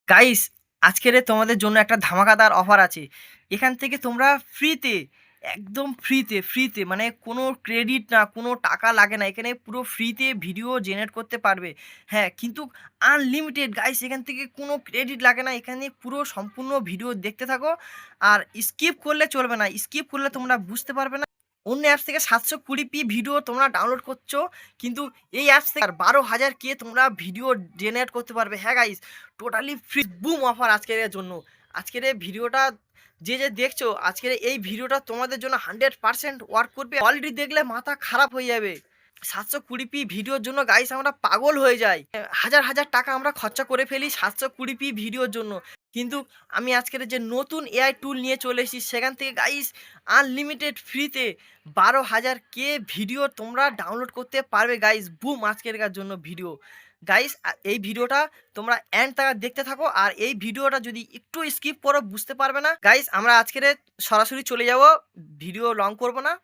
Guys, আজকের তোমাদের জন্য একটা ধামাকাদার অফার আছে। এখান থেকে তোমরা ফ্রিতে, একদম ফ্রিতে মানে কোনো ক্রেডিট না, কোনো টাকা লাগে না। এখানে পুরো ফ্রিতে ভিডিও জেনারেট করতে পারবে। হ্যাঁ, কিন্তু আনলিমিটেড গাইস, এখান থেকে কোনো ক্রেডিট লাগে না। এখানে পুরো সম্পূর্ণ ভিডিও দেখতে থাকো। আর স্কিপ করলে চলবে না, স্কিপ করলে তোমরা বুঝতে পারবে না। অন্য অ্যাপস থেকে 720p ভিডিও তোমরা ডাউনলোড করছো, কিন্তু এই অ্যাপস থেকে আর 12,000 কে তোমরা ভিডিও জেনারেট করতে পারবে। হ্যাঁ guys, totally free broom offer আজকের এর জন্য। আজকের এই ভিডিওটা যে দেখছো, আজকের এই ভিডিওটা তোমাদের জন্য 100% ওয়ার্ক করবে। অলরেডি দেখলে মাথা খারাপ হয়ে যাবে। 720p ভিডিওর জন্য গাইস আমরা পাগল হয়ে যাই। হাজার হাজার টাকা আমরা খরচা করে ফেলি 720p ভিডিওর জন্য। কিন্তু আমি আজকের যে নতুন এআই টুল নিয়ে চলে এসেছি, সেখান থেকে গাইস আনলিমিটেড ফ্রিতে 12,000 কে ভিডিও তোমরা ডাউনলোড করতে পারবে গাইস। বুম আজকের জন্য ভিডিও। গাইস, এই ভিডিওটা তোমরা এন্ড তাক দেখতে থাকো। আর এই ভিডিওটা যদি একটু স্কিপ করো বুঝতে পারবে না। গাইস, আমরা আজকের সরাসরি চলে যাব, ভিডিও লং করব না।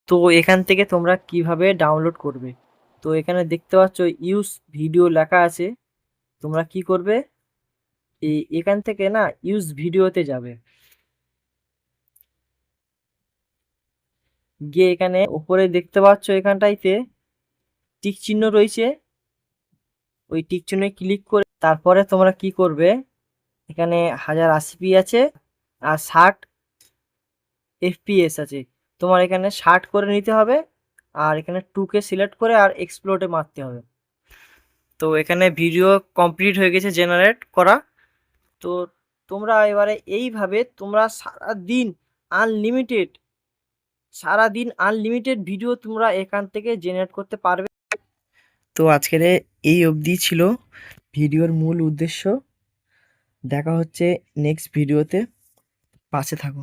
তো এখান থেকে তোমরা কিভাবে ডাউনলোড করবে, তো এখানে দেখতে পাচ্ছ ইউজ ভিডিও লেখা আছে। তোমরা কি করবে, এখান থেকে না ইউজ ভিডিওতে যাবে, গিয়ে এখানে উপরে দেখতে পাচ্ছ এখানটাইতে টিক চিহ্ন রয়েছে, ওই টিক চিহ্নে ক্লিক করে তারপরে তোমরা কি করবে, এখানে 1080p আছে আর 60 FPS আছে, তোমার এখানে 60 করে নিতে হবে আর এখানে 2K সিলেক্ট করে আর এক্সপ্লোরে মারতে হবে। তো এখানে ভিডিও কমপ্লিট হয়ে গেছে জেনারেট করা। তো তোমরা এবারে এইভাবে তোমরা সারাদিন আনলিমিটেড ভিডিও তোমরা এখান থেকে জেনারেট করতে পারবে। তো আজকের এই অবধি ছিল ভিডিওর মূল উদ্দেশ্য। দেখা হচ্ছে নেক্সট ভিডিওতে, পাশে থাকো।